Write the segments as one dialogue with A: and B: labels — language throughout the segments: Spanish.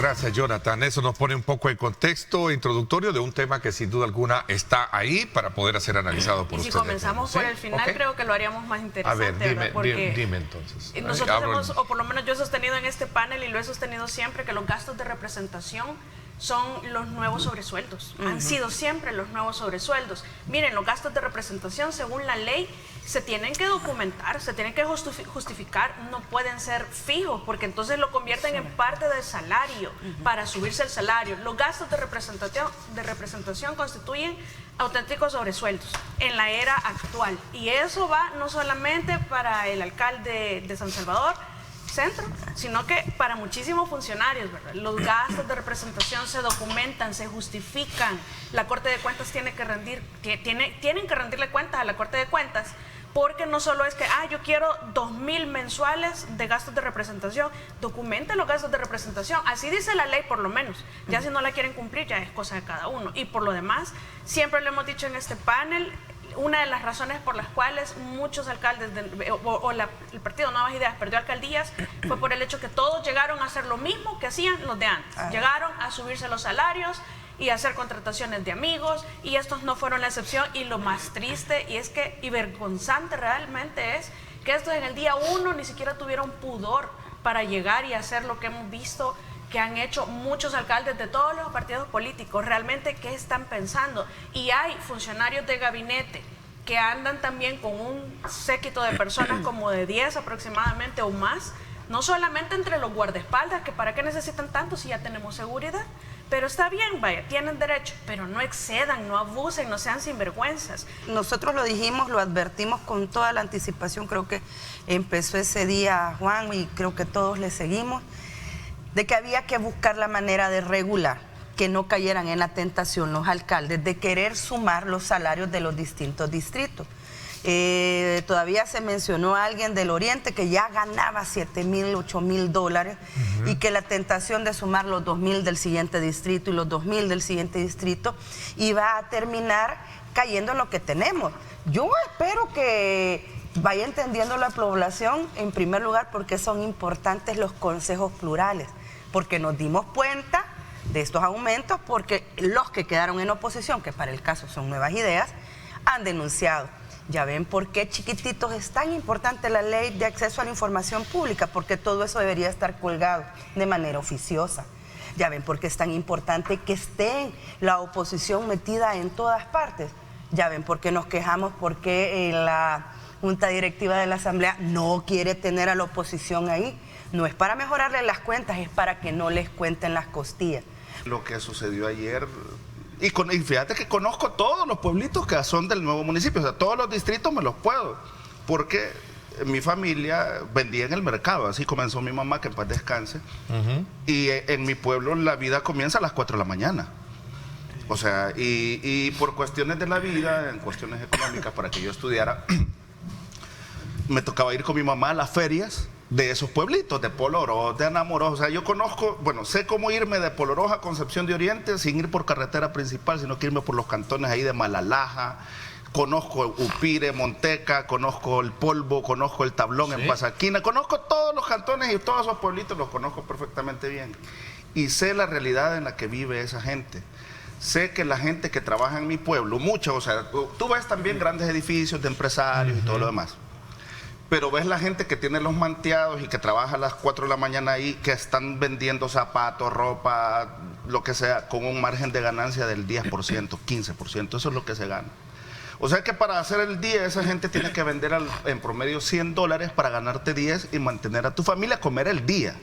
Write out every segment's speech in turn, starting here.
A: Gracias, Jonathan. Eso nos pone un poco en contexto introductorio de un tema que sin duda alguna está ahí para poder ser analizado por ustedes.
B: Y si comenzamos por el final, creo que lo haríamos más interesante.
A: A ver, dime entonces.
B: Nosotros hemos, o por lo menos yo he sostenido en este panel y lo he sostenido siempre, que los gastos de representación son los nuevos sobresueldos. Han sido siempre los nuevos sobresueldos. Miren, los gastos de representación, según la ley, se tienen que documentar, se tienen que justificar, no pueden ser fijos, porque entonces lo convierten en parte del salario, para subirse el salario. Los gastos de representación constituyen auténticos sobresueldos en la era actual. Y eso va no solamente para el alcalde de San Salvador Centro, sino que para muchísimos funcionarios, ¿verdad? Los gastos de representación se documentan, se justifican. La Corte de Cuentas tienen que rendirle cuentas a la Corte de Cuentas, porque no solo es que, yo quiero 2,000 mensuales de gastos de representación, documenten los gastos de representación, así dice la ley por lo menos. Ya si no la quieren cumplir, ya es cosa de cada uno. Y por lo demás, siempre lo hemos dicho en este panel, una de las razones por las cuales muchos alcaldes el partido Nuevas Ideas perdió alcaldías fue por el hecho que todos llegaron a hacer lo mismo que hacían los de antes. Llegaron a subirse los salarios y a hacer contrataciones de amigos, y estos no fueron la excepción. Y lo más triste y vergonzante realmente es que estos en el día 1 ni siquiera tuvieron pudor para llegar y hacer lo que hemos visto que han hecho muchos alcaldes de todos los partidos políticos. Realmente, ¿qué están pensando? Y hay funcionarios de gabinete que andan también con un séquito de personas como de 10 aproximadamente o más, no solamente entre los guardaespaldas, que para qué necesitan tanto si ya tenemos seguridad, pero está bien, vaya, tienen derecho, pero no excedan, no abusen, no sean sinvergüenzas.
C: Nosotros lo dijimos, lo advertimos con toda la anticipación, creo que empezó ese día Juan y creo que todos le seguimos, de que había que buscar la manera de regular, que no cayeran en la tentación los alcaldes de querer sumar los salarios de los distintos distritos. Todavía se mencionó a alguien del Oriente que ya ganaba 7,000, 8,000 dólares y que la tentación de sumar los 2,000 del siguiente distrito y los 2,000 del siguiente distrito iba a terminar cayendo en lo que tenemos. Yo espero que vaya entendiendo la población, en primer lugar, porque son importantes los consejos plurales, porque nos dimos cuenta de estos aumentos, porque los que quedaron en oposición, que para el caso son Nuevas Ideas, han denunciado. Ya ven por qué, chiquititos, es tan importante la ley de acceso a la información pública, porque todo eso debería estar colgado de manera oficiosa. Ya ven por qué es tan importante que esté la oposición metida en todas partes. Ya ven por qué nos quejamos, porque la Junta Directiva de la Asamblea no quiere tener a la oposición ahí. No es para mejorarle las cuentas, es para que no les cuenten las costillas.
D: Lo que sucedió ayer, y fíjate que conozco todos los pueblitos que son del nuevo municipio, o sea, todos los distritos me los puedo, porque mi familia vendía en el mercado, así comenzó mi mamá, que en paz descanse, y en mi pueblo la vida comienza a las 4 de la mañana. O sea, y por cuestiones de la vida, en cuestiones económicas, para que yo estudiara, me tocaba ir con mi mamá a las ferias de esos pueblitos, de Polorós, de Anamorós. O sea, yo conozco, sé cómo irme de Polorós a Concepción de Oriente sin ir por carretera principal, sino que irme por los cantones ahí de Malalaja. Conozco Upire, Monteca, conozco El Polvo, conozco El Tablón en Pasaquina, conozco todos los cantones y todos esos pueblitos los conozco perfectamente bien. Y sé la realidad en la que vive esa gente. Sé que la gente que trabaja en mi pueblo, mucha, o sea, tú ves también grandes edificios de empresarios y todo lo demás. Pero ves la gente que tiene los manteados y que trabaja a las 4 de la mañana ahí, que están vendiendo zapatos, ropa, lo que sea, con un margen de ganancia del 10%, 15%, eso es lo que se gana. O sea que para hacer el día esa gente tiene que vender en promedio 100 dólares para ganarte 10 y mantener a tu familia, comer el día.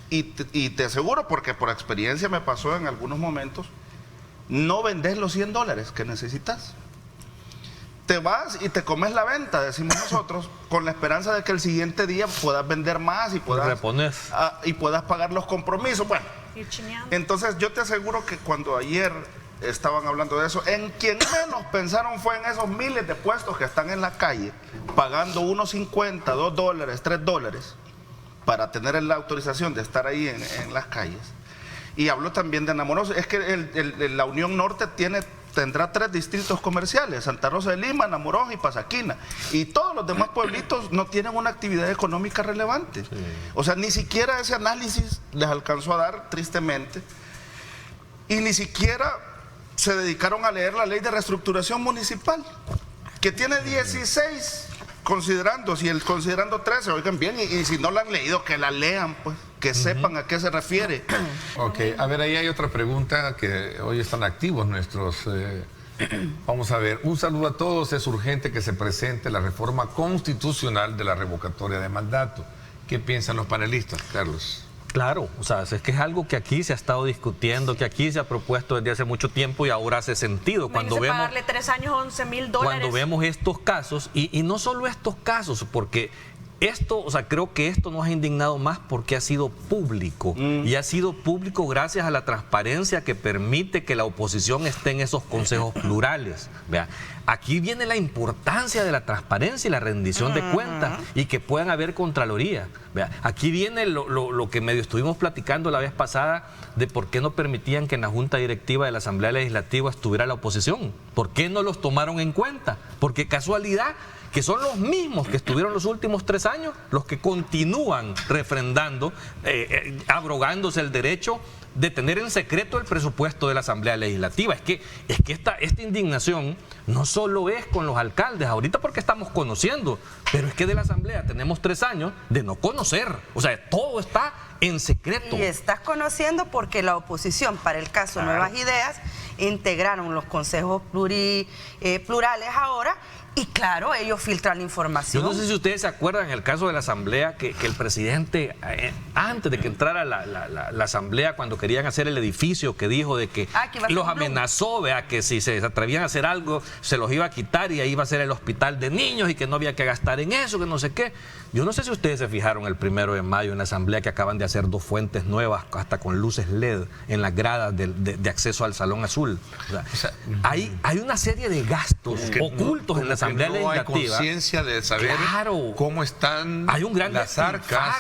D: Y te aseguro, porque por experiencia me pasó en algunos momentos, no vendes los 100 dólares que necesitas. Te vas y te comes la venta, decimos nosotros, con la esperanza de que el siguiente día puedas vender más y puedas pagar los compromisos. Bueno, entonces yo te aseguro que cuando ayer estaban hablando de eso, en quien menos pensaron fue en esos miles de puestos que están en la calle, pagando unos 50, 2 dólares, 3 dólares, para tener la autorización de estar ahí en las calles. Y hablo también de Anamorós. Es que la Unión Norte tiene tendrá 3 distritos comerciales: Santa Rosa de Lima, Namuroja y Pasaquina. Y todos los demás pueblitos no tienen una actividad económica relevante. Sí. O sea, ni siquiera ese análisis les alcanzó a dar, tristemente. Y ni siquiera se dedicaron a leer la ley de reestructuración municipal, que tiene 16 considerandos, y el considerando 13, oigan bien, y si no la han leído, que la lean, pues, que sepan a qué se refiere.
A: Ok, a ver, ahí hay otra pregunta, que hoy están activos nuestros... Vamos a ver, un saludo a todos. Es urgente que se presente la reforma constitucional de la revocatoria de mandato. ¿Qué piensan los panelistas, Carlos?
E: Claro, o sea, es que es algo que aquí se ha estado discutiendo, que aquí se ha propuesto desde hace mucho tiempo y ahora hace sentido.
B: Cuando vemos pagarle 3 años, $11,000.
E: Cuando vemos estos casos, y no solo estos casos, porque esto, o sea, creo que esto nos ha indignado más porque ha sido público. Y ha sido público gracias a la transparencia que permite que la oposición esté en esos consejos plurales. Vea, aquí viene la importancia de la transparencia y la rendición de cuentas, y que puedan haber contraloría. Vea, aquí viene lo que medio estuvimos platicando la vez pasada, de por qué no permitían que en la Junta Directiva de la Asamblea Legislativa estuviera la oposición. ¿Por qué no los tomaron en cuenta? Porque casualidad que son los mismos que estuvieron los últimos 3 años, los que continúan refrendando, abrogándose el derecho de tener en secreto el presupuesto de la Asamblea Legislativa. Es que esta indignación no solo es con los alcaldes, ahorita porque estamos conociendo, pero es que de la Asamblea tenemos 3 años de no conocer. O sea, todo está en secreto.
C: Y estás conociendo porque la oposición, para el caso Nuevas Ideas, integraron los consejos plurales ahora. Y claro, ellos filtran la información.
E: Yo no sé si ustedes se acuerdan en el caso de la Asamblea, que el presidente, antes de que entrara la Asamblea, cuando querían hacer el edificio, que dijo de que los amenazó, vea, que si se atrevían a hacer algo, se los iba a quitar y ahí iba a ser el hospital de niños y que no había que gastar en eso, que no sé qué. Yo no sé si ustedes se fijaron el 1 de mayo en la Asamblea que acaban de hacer 2 fuentes nuevas, hasta con luces LED en las gradas de acceso al Salón Azul. O sea, hay una serie de gastos ocultos en la Asamblea Legislativa.
A: No hay conciencia de saber cómo están las arcas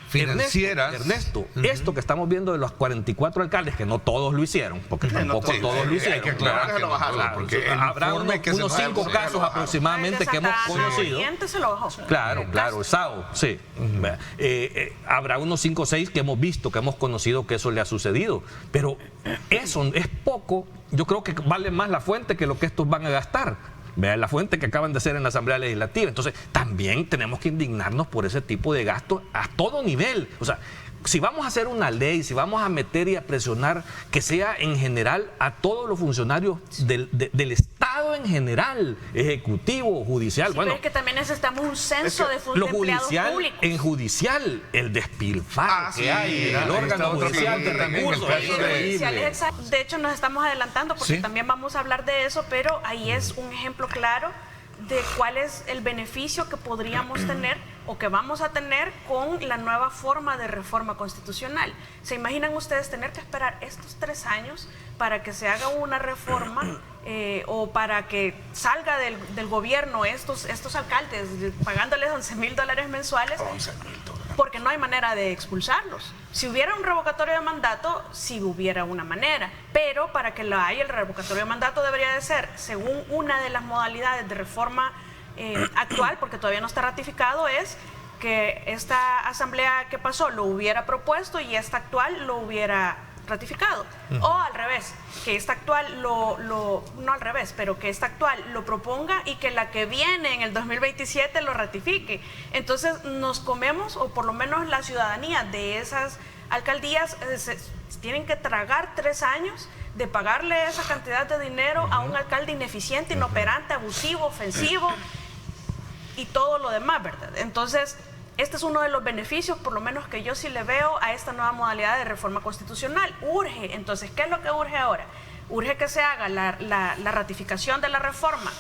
A: financieras.
E: Ernesto, esto que estamos viendo de los 44 alcaldes, que no todos lo hicieron, porque tampoco todos lo hicieron.
A: Hay que aclarar que no todos, porque
E: habrá unos 5 casos aproximadamente que hemos conocido. Claro, SAO, sí. Habrá unos 5 o 6 que hemos visto, que hemos conocido que eso le ha sucedido. Pero eso es poco. Yo creo que vale más la fuente que lo que estos van a gastar. Vean la fuente que acaban de hacer en la Asamblea Legislativa. Entonces, también tenemos que indignarnos por ese tipo de gastos a todo nivel. O sea, si vamos a hacer una ley, si vamos a meter y a presionar, que sea en general a todos los funcionarios del Estado en general, ejecutivo, judicial.
B: Sí, bueno, pero es que también necesitamos un censo de empleados públicos.
E: En judicial, el despilfarro que hay en el órgano judicial de recursos.
B: De hecho, nos estamos adelantando porque también vamos a hablar de eso, pero ahí es un ejemplo claro de cuál es el beneficio que podríamos tener o que vamos a tener con la nueva forma de reforma constitucional. ¿Se imaginan ustedes tener que esperar estos 3 años para que se haga una reforma o para que salga del gobierno estos alcaldes pagándoles $11,000 mensuales? Porque no hay manera de expulsarlos. Si hubiera un revocatorio de mandato, sí hubiera una manera, pero para que lo haya, el revocatorio de mandato debería de ser, según una de las modalidades de reforma actual, porque todavía no está ratificado, es que esta asamblea que pasó lo hubiera propuesto y esta actual lo hubiera ratificado. O al revés, que esta actual no al revés, pero que esta actual lo proponga y que la que viene en el 2027 lo ratifique. Entonces nos comemos, o por lo menos la ciudadanía de esas alcaldías tienen que tragar 3 años de pagarle esa cantidad de dinero a un alcalde ineficiente, inoperante, abusivo, ofensivo y todo lo demás, ¿verdad? Entonces, este es uno de los beneficios, por lo menos que yo sí le veo a esta nueva modalidad de reforma constitucional. Urge. Entonces, ¿qué es lo que urge ahora? Urge que se haga la ratificación de la reforma,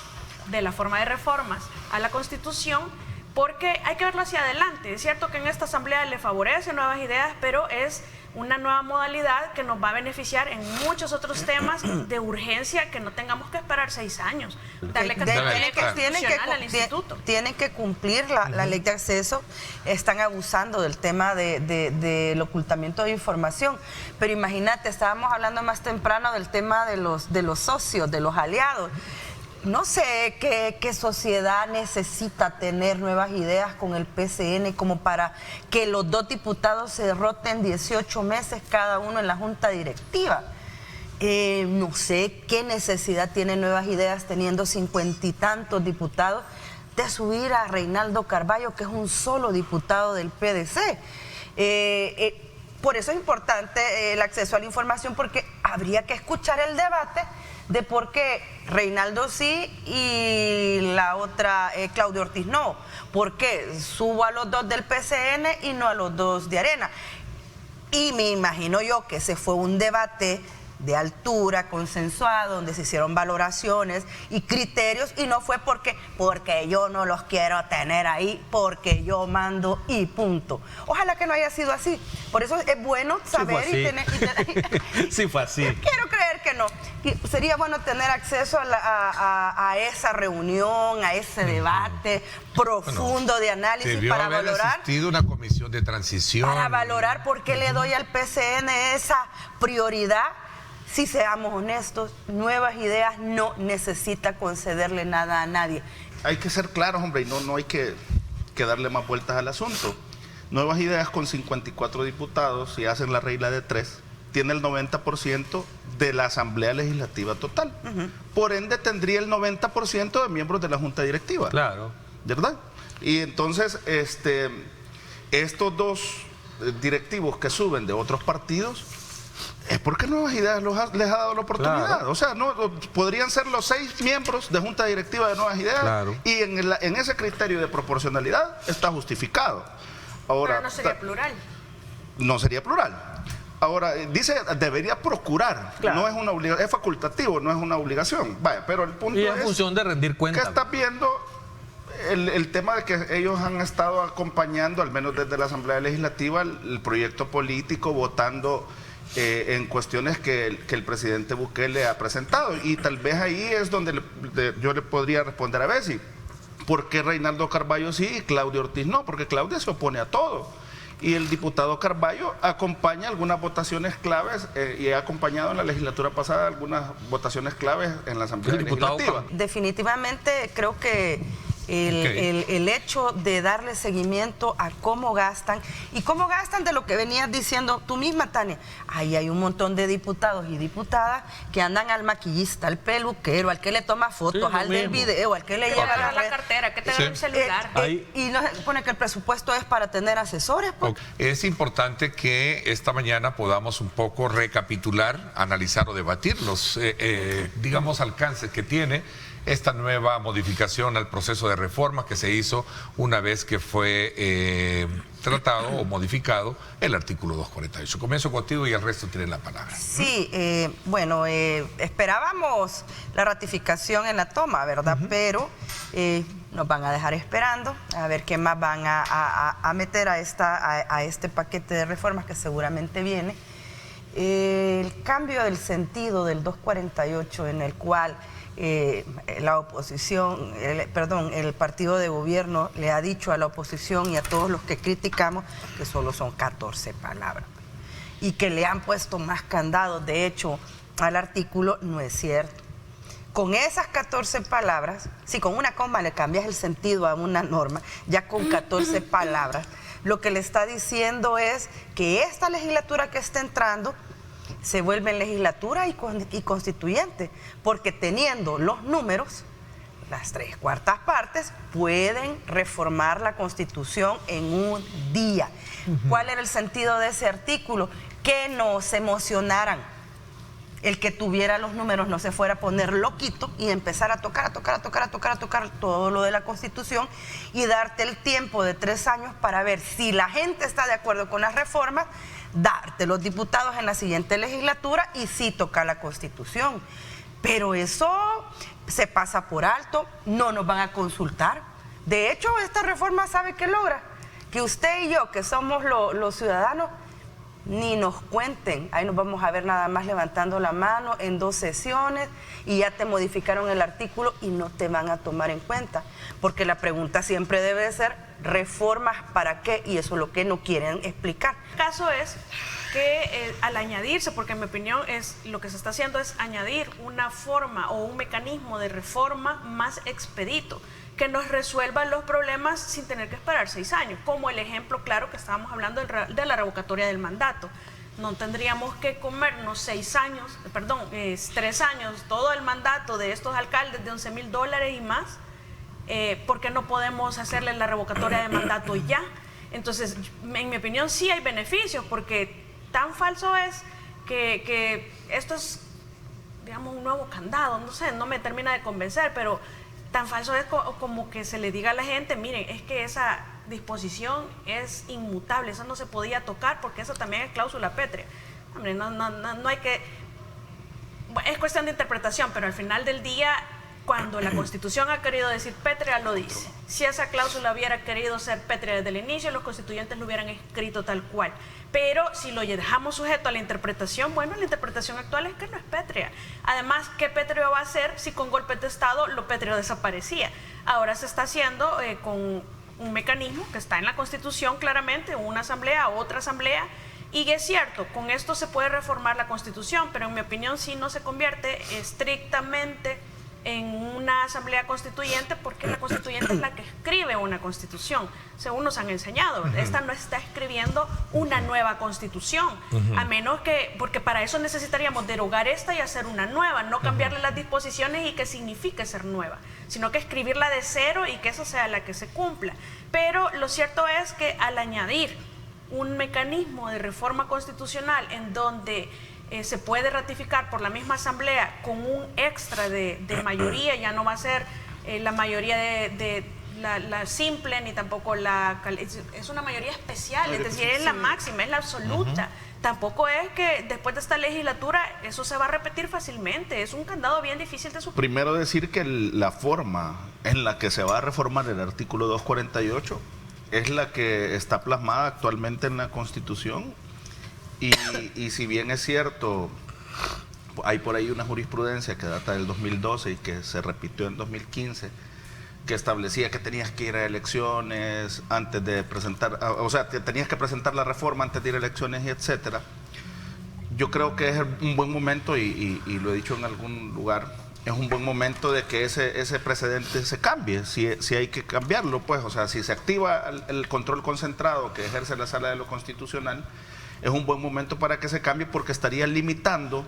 B: de la forma de reformas a la Constitución, porque hay que verlo hacia adelante. Es cierto que en esta asamblea le favorece Nuevas Ideas, pero es una nueva modalidad que nos va a beneficiar en muchos otros temas de urgencia, que no tengamos que esperar 6 años. Darle al instituto.
C: Tienen que cumplir la ley de acceso. Están abusando del tema del ocultamiento de información. Pero imagínate, estábamos hablando más temprano del tema de los socios, de los aliados. No sé qué sociedad necesita tener nuevas ideas con el PCN como para que los 2 diputados se derroten 18 meses cada uno en la junta directiva. No sé qué necesidad tiene nuevas ideas teniendo 50 y tantos diputados de subir a Reinaldo Carballo, que es un solo diputado del PDC. Por eso es importante el acceso a la información, porque habría que escuchar el debate de por qué Reinaldo sí y la otra Claudia Ortiz no. ¿Por qué subo a los 2 del PCN y no a los 2 de Arena? Y me imagino yo que ese fue un debate de altura, consensuado, donde se hicieron valoraciones y criterios, y no fue porque yo no los quiero tener ahí, porque yo mando y punto. Ojalá que no haya sido así. Por eso es bueno saber
E: Sí fue así.
C: Quiero creer que no. Y sería bueno tener acceso a esa reunión, a ese debate profundo de análisis para valorar.
A: Existido una comisión de transición.
C: Para valorar por qué le doy al PCN esa prioridad. Si seamos honestos, Nuevas Ideas no necesita concederle nada a nadie.
D: Hay que ser claros, hombre, y no hay que darle más vueltas al asunto. Nuevas Ideas, con 54 diputados, si hacen la regla de 3, tiene el 90% de la Asamblea Legislativa total. Por ende, tendría el 90% de miembros de la Junta Directiva.
E: Claro.
D: ¿Verdad? Y entonces, estos 2 directivos que suben de otros partidos, es porque Nuevas Ideas les ha dado la oportunidad. Claro. O sea, no podrían ser los 6 miembros de Junta Directiva de Nuevas Ideas. Claro. Y en ese criterio de proporcionalidad está justificado. Ahora,
B: pero no sería plural.
D: No sería plural. Ahora, dice, debería procurar. Claro. No es una obligación, es facultativo, no es una obligación. Vaya, pero el punto es...
E: Y en función de rendir cuentas.
D: ¿Qué estás viendo? El tema de que ellos han estado acompañando, al menos desde la Asamblea Legislativa, el proyecto político, votando en cuestiones que el presidente Bukele ha presentado. Y tal vez ahí es donde yo le podría responder a Bessie. ¿Por qué Reinaldo Carballo sí y Claudia Ortiz no? Porque Claudia se opone a todo. Y el diputado Carballo acompaña algunas votaciones claves y ha acompañado en la legislatura pasada algunas votaciones claves en la Asamblea Legislativa.
C: Definitivamente creo que el hecho de darle seguimiento a cómo gastan de lo que venías diciendo tú misma, Tania. Ahí hay un montón de diputados y diputadas que andan al maquillista, al peluquero, al que le toma fotos, al del video, al que le lleva
B: la cartera, que te da el celular.
C: Y no se supone que el presupuesto es para tener asesores. Pues.
A: Es importante que esta mañana podamos un poco recapitular, analizar o debatir los, digamos, alcances que tiene esta nueva modificación al proceso de reforma que se hizo una vez que fue tratado o modificado el artículo 248. Comienzo contigo y el resto tienen la palabra.
C: Sí, esperábamos la ratificación en la toma, ¿verdad? Pero nos van a dejar esperando a ver qué más van a meter a este paquete de reformas que seguramente viene. El cambio del sentido del 248 en el cual la oposición, el partido de gobierno le ha dicho a la oposición y a todos los que criticamos que solo son 14 palabras y que le han puesto más candados, de hecho, al artículo. No es cierto. Con esas 14 palabras, si con una coma le cambias el sentido a una norma, ya con 14 palabras, lo que le está diciendo es que esta legislatura que está entrando se vuelve en legislatura y constituyente, porque teniendo los números, las 3/4 partes, pueden reformar la Constitución en un día. ¿Cuál era el sentido de ese artículo? Que no se emocionaran. El que tuviera los números no se fuera a poner loquito y empezar a tocar todo lo de la Constitución y darte el tiempo de 3 años para ver si la gente está de acuerdo con las reformas, darte los diputados en la siguiente legislatura y sí tocar la Constitución. Pero eso se pasa por alto, no nos van a consultar. De hecho, esta reforma, ¿sabe qué logra? Que usted y yo, que somos los ciudadanos, ni nos cuenten. Ahí nos vamos a ver nada más levantando la mano en 2 sesiones y ya te modificaron el artículo y no te van a tomar en cuenta. Porque la pregunta siempre debe ser, ¿reformas para qué? Y eso es lo que no quieren explicar.
B: El caso es que al añadirse, porque en mi opinión lo que se está haciendo es añadir una forma o un mecanismo de reforma más expedito, que nos resuelva los problemas sin tener que esperar 6 años, como el ejemplo claro que estábamos hablando de la revocatoria del mandato. No tendríamos que comernos 3 años, todo el mandato de estos alcaldes de $11,000 y más, porque no podemos hacerle la revocatoria de mandato ya. Entonces, en mi opinión sí hay beneficios, porque tan falso es que esto es, digamos, un nuevo candado, no sé, no me termina de convencer, pero tan falso es como que se le diga a la gente, miren, es que esa disposición es inmutable, eso no se podía tocar porque eso también es cláusula pétrea. Hombre, no hay que... Es cuestión de interpretación, pero al final del día, cuando la Constitución ha querido decir pétrea, lo dice. Si esa cláusula hubiera querido ser pétrea desde el inicio, los constituyentes lo hubieran escrito tal cual. Pero si lo dejamos sujeto a la interpretación, bueno, la interpretación actual es que no es pétrea. Además, ¿qué pétreo va a ser si con golpes de Estado lo pétreo desaparecía? Ahora se está haciendo con un mecanismo que está en la Constitución claramente, una asamblea, otra asamblea, y es cierto, con esto se puede reformar la Constitución, pero en mi opinión sí no se convierte estrictamente en una asamblea constituyente, porque la constituyente es la que escribe una constitución, según nos han enseñado. Esta no está escribiendo una nueva constitución, a menos que, porque para eso necesitaríamos derogar esta y hacer una nueva, no cambiarle las disposiciones y que signifique ser nueva, sino que escribirla de cero y que esa sea la que se cumpla. Pero lo cierto es que al añadir un mecanismo de reforma constitucional en donde se puede ratificar por la misma asamblea con un extra de mayoría, ya no va a ser la mayoría de la simple ni tampoco es una mayoría especial, es decir, es la máxima, es la absoluta. Tampoco es que después de esta legislatura eso se va a repetir fácilmente, es un candado bien difícil de superar.
D: Primero decir que la forma en la que se va a reformar el artículo 248 es la que está plasmada actualmente en la Constitución. Y si bien es cierto, hay por ahí una jurisprudencia que data del 2012 y que se repitió en 2015, que establecía que tenías que ir a elecciones antes de presentar, o sea, que tenías que presentar la reforma antes de ir a elecciones y etcétera. Yo creo que es un buen momento, y lo he dicho en algún lugar, es un buen momento de que ese precedente se cambie, si hay que cambiarlo, pues, o sea, si se activa el control concentrado que ejerce la Sala de lo Constitucional, es un buen momento para que se cambie, porque estaría limitando,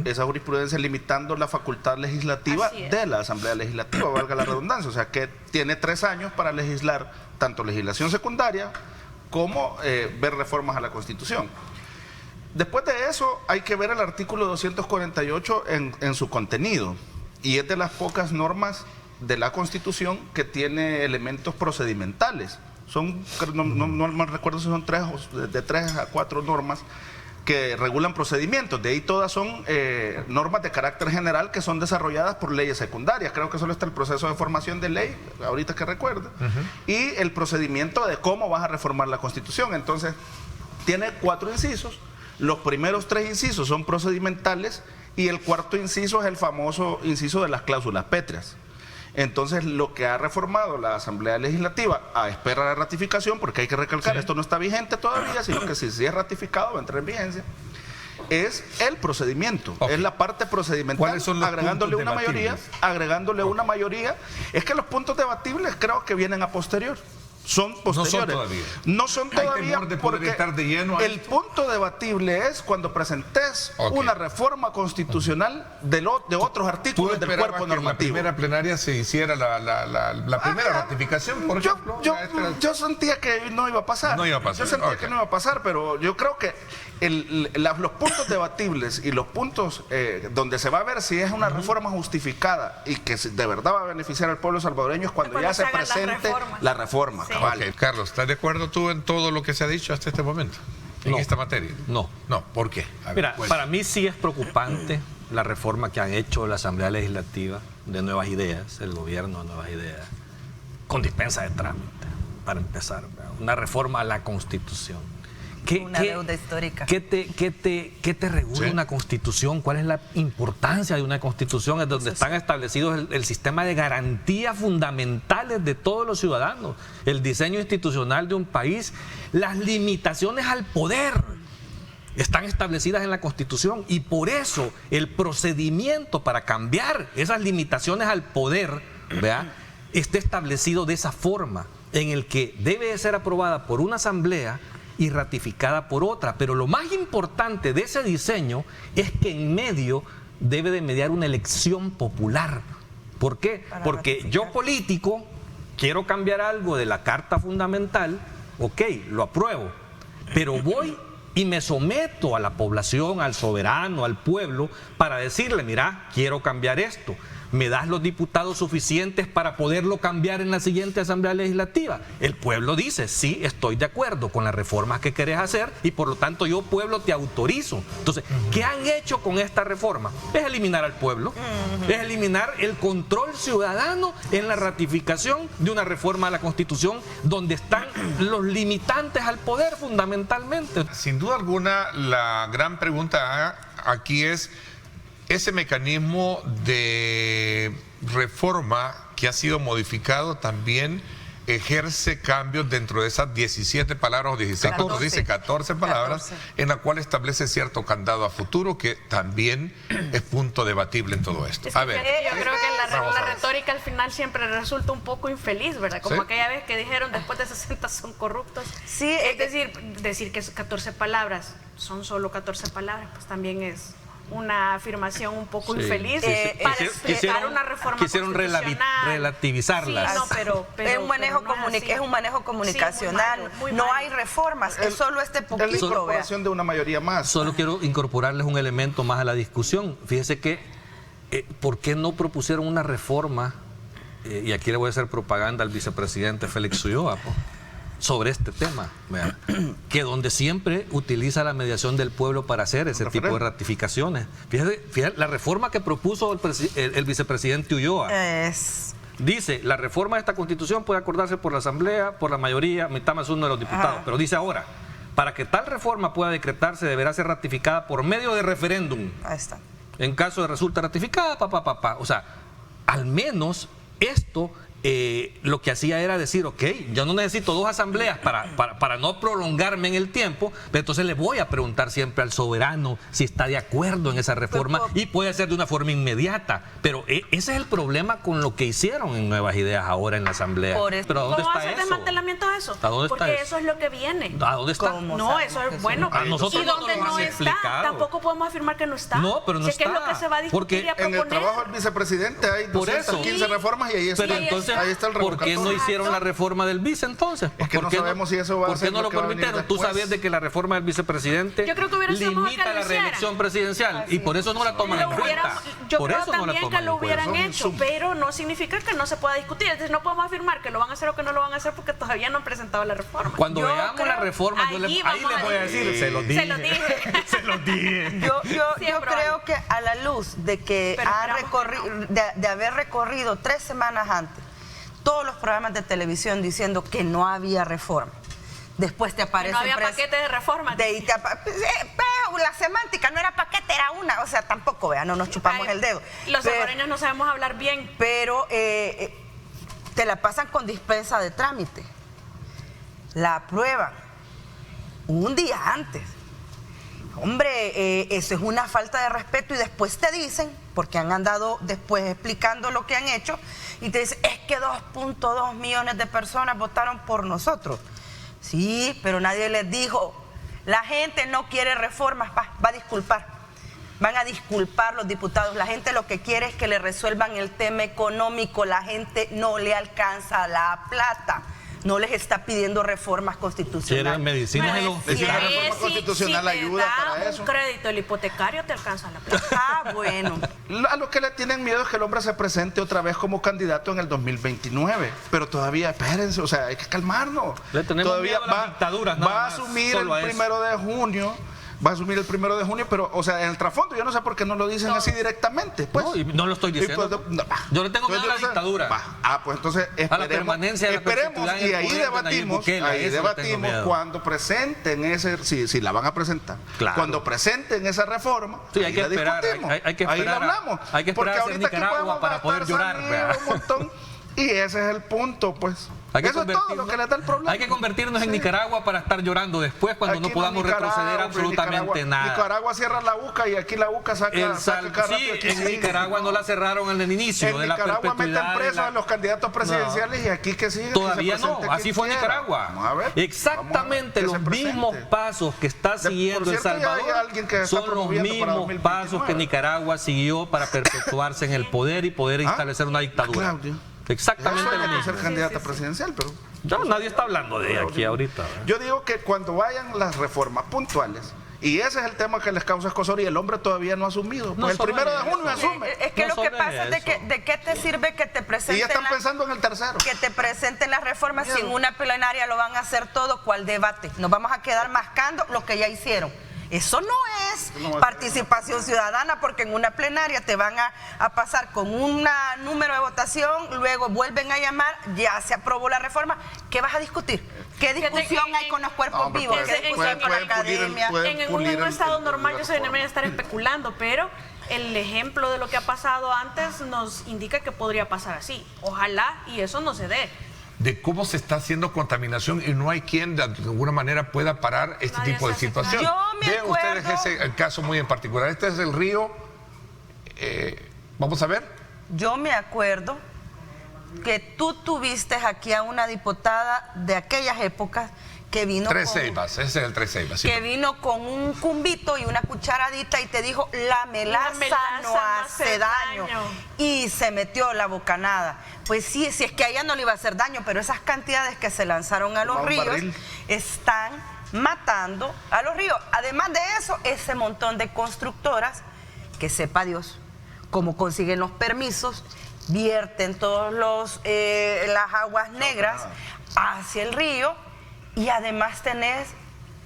D: esa jurisprudencia, limitando la facultad legislativa de la Asamblea Legislativa, valga la redundancia. O sea, que tiene 3 años para legislar tanto legislación secundaria como ver reformas a la Constitución. Después de eso, hay que ver el artículo 248 en su contenido, y es de las pocas normas de la Constitución que tiene elementos procedimentales. Son, no me recuerdo si son 3 a 4 normas que regulan procedimientos. De ahí todas son normas de carácter general que son desarrolladas por leyes secundarias. Creo que solo está el proceso de formación de ley, ahorita que recuerdo, y el procedimiento de cómo vas a reformar la Constitución. Entonces, tiene 4 incisos. Los primeros 3 incisos son procedimentales y el 4º inciso es el famoso inciso de las cláusulas pétreas. Entonces, lo que ha reformado la Asamblea Legislativa a espera de ratificación, porque hay que recalcar, esto no está vigente todavía, sino que si es ratificado va a entrar en vigencia, es el procedimiento, es la parte procedimental.
A: ¿Cuáles son los
D: agregándole
A: puntos
D: una mayoría, es que los puntos debatibles creo que vienen a posterior. Son posteriores. No son todavía.
A: De porque estar de lleno
D: el punto debatible es cuando presentes una reforma constitucional de otros artículos del cuerpo normativo.
A: En la primera plenaria se hiciera la primera ratificación, por ejemplo.
D: Yo sentía que no iba a pasar. Yo sentía que no iba a pasar, pero yo creo que los puntos debatibles y los puntos donde se va a ver si es una reforma justificada y que de verdad va a beneficiar al pueblo salvadoreño es cuando ya se presente la reforma.
B: Sí.
A: Vale. Carlos, ¿estás de acuerdo tú en todo lo que se ha dicho hasta este momento? En esta materia.
E: No,
A: ¿por qué?
E: Mira, para mí sí es preocupante la reforma que han hecho la Asamblea Legislativa de Nuevas Ideas, el gobierno de Nuevas Ideas, con dispensa de trámite, para empezar, una reforma a la Constitución,
C: Una deuda histórica.
E: ¿Qué te regula una constitución? ¿Cuál es la importancia de una constitución? Es donde están establecidos el sistema de garantías fundamentales de todos los ciudadanos, el diseño institucional de un país, las limitaciones al poder están establecidas en la Constitución, y por eso el procedimiento para cambiar esas limitaciones al poder, ¿verdad?, está establecido de esa forma, en el que debe de ser aprobada por una asamblea y ratificada por otra. Pero lo más importante de ese diseño es que en medio debe de mediar una elección popular. ¿Por qué? Porque yo, político, quiero cambiar algo de la Carta Fundamental, ok, lo apruebo, pero voy y me someto a la población, al soberano, al pueblo, para decirle, mira, quiero cambiar esto. ¿Me das los diputados suficientes para poderlo cambiar en la siguiente Asamblea Legislativa? El pueblo dice, sí, estoy de acuerdo con las reformas que querés hacer y por lo tanto yo, pueblo, te autorizo. Entonces, ¿qué han hecho con esta reforma? Es eliminar al pueblo, es eliminar el control ciudadano en la ratificación de una reforma a la Constitución donde están los limitantes al poder fundamentalmente.
A: Sin duda alguna, la gran pregunta aquí es ese mecanismo de reforma que ha sido modificado también ejerce cambios dentro de esas 17 palabras o 16, como dice, 14 palabras,
C: 14.
A: en la cual establece cierto candado a futuro que también es punto debatible en todo esto.
B: Es que
A: A ver,
B: yo creo que
A: Vamos a
B: la
A: ver.
B: retórica al final siempre resulta un poco infeliz, ¿verdad? Como
A: ¿Sí?
B: aquella vez que dijeron después de 60 son corruptos.
C: Sí,
B: es decir que 14 palabras son solo 14 palabras, pues también es una afirmación un poco
E: Sí,
B: infeliz
E: sí, sí.
B: para explicar una reforma
E: Quisieron
B: constitucional.
E: relativizarlas.
B: Sí, no, pero
C: es un manejo,
B: pero no es así.
C: es un manejo comunicacional.
B: Sí, muy
C: no
B: malo.
C: hay reformas, es solo este
D: Es la
C: poquito. vea.
D: incorporación de una mayoría más.
E: Solo quiero incorporarles un elemento más a la discusión. Fíjese que, ¿por qué no propusieron una reforma? Y aquí le voy a hacer propaganda al vicepresidente Félix Ulloa, sobre este tema, ¿verdad? Que donde siempre utiliza la mediación del pueblo para hacer ese tipo de ratificaciones. Fíjate, la reforma que propuso el vicepresidente Ulloa. Dice, la reforma de esta Constitución puede acordarse por la Asamblea, por la mayoría, mitad más uno de los diputados.
C: Ajá.
E: Pero dice ahora, para que tal reforma pueda decretarse, deberá ser ratificada por medio de referéndum.
C: Ahí está.
E: En caso de resulta ratificada, O sea, al menos esto lo que hacía era decir, ok, yo no necesito dos asambleas para no prolongarme en el tiempo, pero entonces le voy a preguntar siempre al soberano si está de acuerdo en esa reforma y puede ser de una forma inmediata. Pero ese es el problema con lo que hicieron en Nuevas Ideas ahora en la asamblea. Pero ¿a dónde
B: ¿Cómo
E: está
B: hacer
E: eso?
B: desmantelamiento de eso?
E: ¿A dónde está
B: Porque
E: eso?
B: eso es lo que viene.
E: ¿A dónde está?
B: No, eso es bueno.
E: A nosotros
B: y
E: no
B: donde
E: nos lo
B: no
E: han
B: está,
E: explicado.
B: tampoco podemos afirmar que no está.
E: No, pero no
B: Si es que es
E: está.
B: lo que se va a discutir
E: Porque
B: y a
D: En
B: proponer.
D: el trabajo del vicepresidente hay
E: Por eso.
D: 215 reformas y ahí está,
E: Pero entonces,
D: ahí está el
E: ¿por qué no
D: revocatorio.
E: hicieron la reforma del vice entonces?
D: Es que
E: ¿Por
D: no
E: qué
D: sabemos si eso va a
E: ¿Por qué
D: ser
E: no
D: lo
E: lo
D: que va a venir
E: permitieron? Tú
D: después.
E: sabías de que la reforma del vicepresidente
B: Yo creo que hubiera sido mejor que
E: limita
B: lo
E: la
B: hicieran.
E: reelección presidencial y por eso no la toman en cuenta.
B: Yo
E: Por
B: creo
E: eso no la
B: también
E: toman
B: que lo
E: en cuenta.
B: hubieran hecho, pero no significa que no se pueda discutir. Entonces no podemos afirmar que lo van a hacer o que no lo van a hacer porque todavía no han presentado la reforma.
E: Cuando
C: Yo
E: veamos la
C: creo-
E: reforma, yo
B: Allí
E: ahí
B: vamos
E: les
B: a
E: voy a decir,
B: decir.
E: se los dije.
B: Se los dije.
E: Se los dije.
C: Yo
B: Siempre
C: creo que a la luz de que
B: Pero
C: ha
B: esperamos
C: recorrido, de haber recorrido 3 semanas antes todos los programas de televisión diciendo que no había reforma, después te aparece
B: No había paquete de reforma.
C: pero la semántica no era paquete, era una, o sea, tampoco, vea, no nos chupamos
B: Ay,
C: el dedo.
B: Los
C: Pero-
B: salvadoreños no sabemos hablar bien.
C: pero te la pasan con dispensa de trámite, la aprueban un día antes. Hombre, eso es una falta de respeto y después te dicen, porque han andado después explicando lo que han hecho, y te dicen, es que 2.2 millones de personas votaron por nosotros. Sí, pero nadie les dijo, la gente no quiere reformas, va a disculpar. Van a disculpar los diputados. La gente lo que quiere es que le resuelvan el tema económico. La gente no le alcanza la plata. No les está pidiendo reformas constitucionales.
E: Quieren medicinas en los
D: Es que la
E: hospitales.
D: reforma constitucional
B: si
D: ayuda
B: te
D: para
B: da
D: eso.
B: un crédito, el hipotecario te alcanza la plata.
C: Ah, bueno.
D: A lo que le tienen miedo es que el hombre se presente otra vez como candidato en el 2029. Pero todavía, espérense, o sea, hay que calmarnos.
E: Le tenemos
D: Todavía
E: miedo a las dictaduras, nada
D: va a
E: más,
D: asumir
E: solo a
D: el
E: eso.
D: 1 de junio va a asumir el 1 de junio, pero, o sea, en el trasfondo, yo no sé por qué no lo dicen así directamente. Pues.
E: No, y no lo estoy diciendo.
D: Pues, no,
E: yo le tengo miedo a la dictadura.
D: Pues entonces
E: a la permanencia de la
D: esperemos y ahí debatimos cuando presenten ese, si la van a presentar,
E: claro.
D: Cuando presenten esa reforma,
E: sí, hay que esperar, hay que esperar,
D: ahí la hablamos.
E: Hay que esperar a ser Nicaragua para poder llorar.
D: Un montón, y ese es el punto, pues. Eso es todo lo que le da el problema.
E: Hay que convertirnos en Nicaragua para estar llorando después cuando aquí no podamos retroceder absolutamente nada.
D: Nicaragua cierra la UCA y aquí la UCA saca
E: sí, en Nicaragua no la cerraron en el inicio de la perpetuidad. En Nicaragua
D: meten presos a los candidatos presidenciales y aquí que sigue.
E: Todavía no, así fue Nicaragua.
D: Vamos a ver,
E: exactamente los mismos pasos que está siguiendo El Salvador son los mismos pasos que Nicaragua siguió para perpetuarse en el poder y poder establecer una dictadura. Exactamente lo mismo.
D: Ser candidata presidencial, pero
E: ya nadie está hablando de aquí ahorita.
D: Yo digo que cuando vayan las reformas puntuales, y ese es el tema que les causa escozor y el hombre todavía no ha asumido. Pues el 1 de junio asume.
C: Es que lo que pasa es de qué te sirve que te presenten.
D: Y ya están pensando en el tercero.
C: Que te presenten las reformas si en una plenaria lo van a hacer todo, ¿cuál debate? Nos vamos a quedar mascando lo que ya hicieron. Eso no es participación ciudadana, porque en una plenaria te van a pasar con un número de votación, luego vuelven a llamar, ya se aprobó la reforma. ¿Qué vas a discutir? ¿Qué discusión hay con los cuerpos vivos? ¿Qué discusión con la academia?
B: En un estado normal yo soy de estar especulando, pero el ejemplo de lo que ha pasado antes nos indica que podría pasar así. Ojalá y eso no se dé.
A: De cómo se está haciendo contaminación y no hay quien de alguna manera pueda parar este tipo de situación. Vean ustedes ese caso muy en particular. Este es el río. Vamos a ver.
C: Yo me acuerdo que tú tuviste aquí a una diputada de aquellas épocas que vino
A: Tres Ceibas, ese es el Tres Ceibas. Sí.
C: Que vino con un cumbito y una cucharadita y te dijo, la melaza no hace daño. Y se metió la bocanada. Pues sí, si es que a ella no le iba a hacer daño, pero esas cantidades que se lanzaron a los ríos están matando a los ríos. Además de eso, ese montón de constructoras, que sepa Dios cómo consiguen los permisos, vierten todos las aguas negras hacia el río. Y además tenés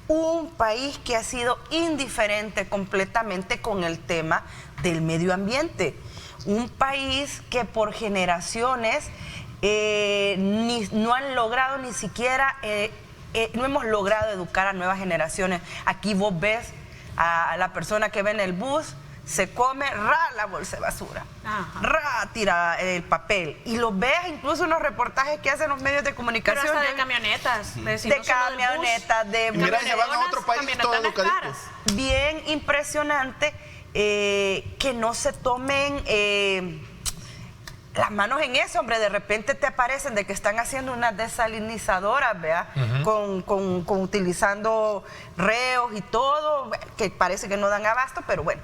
C: un país que ha sido indiferente completamente con el tema del medio ambiente. Un país que por generaciones no han logrado ni siquiera, no hemos logrado educar a nuevas generaciones. Aquí vos ves a la persona que ve en el bus, se come, la bolsa de basura, tira el papel. Y lo ves incluso en los reportajes que hacen los medios de comunicación.
B: Pero hasta de camionetas.
D: Mira, llevan a otro país todo educadito.
C: Bien impresionante que no se tomen las manos en eso, hombre. De repente te aparecen de que están haciendo unas desalinizadoras, ¿vea? Con utilizando reos y todo, que parece que no dan abasto, pero bueno.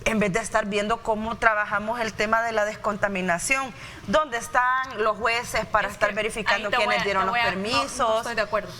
C: En vez de estar viendo cómo trabajamos el tema de la descontaminación, ¿dónde están los jueces para estar verificando quiénes dieron los permisos?
B: No estoy de acuerdo.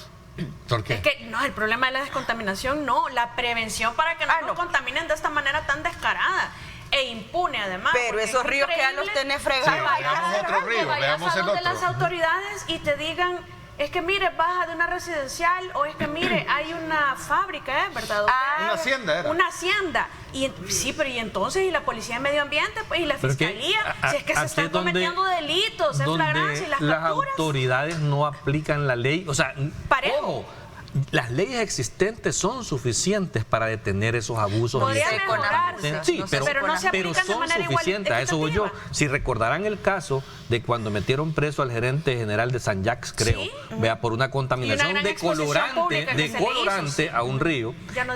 A: ¿Por qué?
B: Es que no, el problema de la descontaminación no, la prevención para que no nos contaminen de esta manera tan descarada e impune además.
C: Pero esos ríos que ya los tenés fregados.
A: Sí, veamos otro río, veamos el otro.
B: Las autoridades y te digan, es que mire, baja de una residencial, o es que mire, hay una fábrica, ¿verdad?
D: Una hacienda era.
B: Una hacienda. Y sí, pero y entonces, ¿y la policía de medio ambiente? Pues, y la fiscalía, si es que se están cometiendo delitos, en flagrancia, y las capturas.
E: Autoridades no aplican la ley, o sea,
B: parejo.
E: Las leyes existentes son suficientes para detener esos abusos.
B: Podría mejorarse.
E: Sí, pero
B: no se aplican de
E: son
B: manera
E: suficientes. A eso voy yo. Si recordarán el caso de cuando metieron preso al gerente general de San Jacques, creo, vea, por una contaminación de colorante a un río.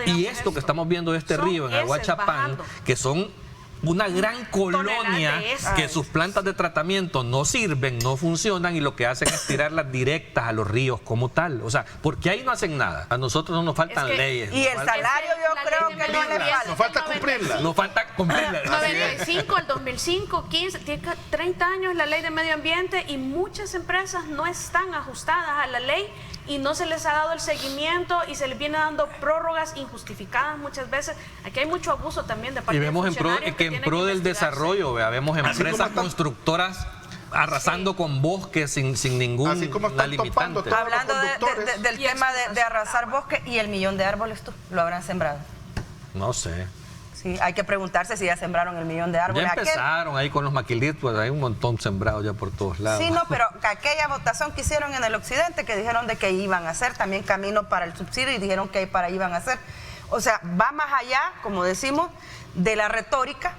E: Y esto que estamos viendo de este río en Aguachapán, que son una gran colonia que sus plantas de tratamiento no sirven, no funcionan, y lo que hacen es tirarlas directas a los ríos como tal. O sea, porque ahí no hacen nada. A nosotros no nos faltan leyes.
C: Y el salario yo creo que no le falta.
D: Nos falta cumplirla.
E: Nos falta cumplirla.
B: 95, el 2005, 15, tiene 30 años la ley de medio ambiente, y muchas empresas no están ajustadas a la ley y no se les ha dado el seguimiento y se les viene dando prórrogas injustificadas muchas veces. Aquí hay mucho abuso también de parte de funcionarios
E: que en pro del desarrollo, vemos empresas constructoras arrasando con bosques sin ningún limitante.
C: Hablando del tema de arrasar bosques, y el 1.000.000 de árboles, tú lo habrán sembrado.
E: No sé.
C: Sí, hay que preguntarse si ya sembraron el 1.000.000 de árboles.
E: Ya empezaron ahí con los maquilitos, hay un montón sembrados ya por todos lados.
C: Sí, no, pero aquella votación que hicieron en el occidente, que dijeron de que iban a hacer también camino para el subsidio y dijeron que iban a hacer. O sea, va más allá, como decimos, de la retórica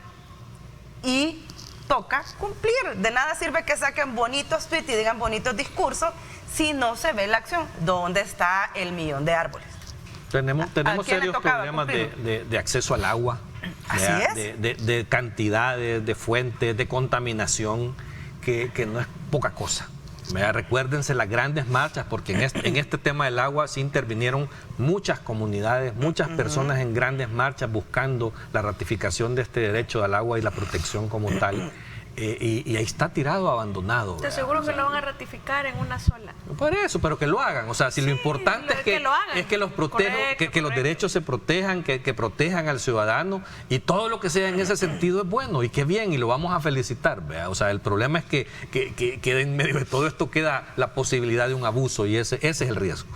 C: y toca cumplir. De nada sirve que saquen bonitos tweets y digan bonitos discursos si no se ve la acción. ¿Dónde está el 1.000.000 de árboles?
E: Tenemos
C: quién le
E: serios
C: tocaba
E: problemas
C: cumplir?
E: de acceso al agua,
C: Así es.
E: de cantidades, de fuentes, de contaminación, que no es poca cosa. Recuérdense las grandes marchas, porque en este tema del agua sí intervinieron muchas comunidades, muchas personas en grandes marchas buscando la ratificación de este derecho al agua y la protección como tal. Y ahí está tirado, abandonado.
B: Te aseguro que lo van a ratificar en una sola.
E: Por eso, pero que lo hagan. O sea, si lo importante es que los que los derechos se protejan, que protejan al ciudadano, y todo lo que sea en ese sentido es bueno y qué bien, y lo vamos a felicitar, ¿verdad? O sea, el problema es que en medio de todo esto queda la posibilidad de un abuso, y ese es el riesgo.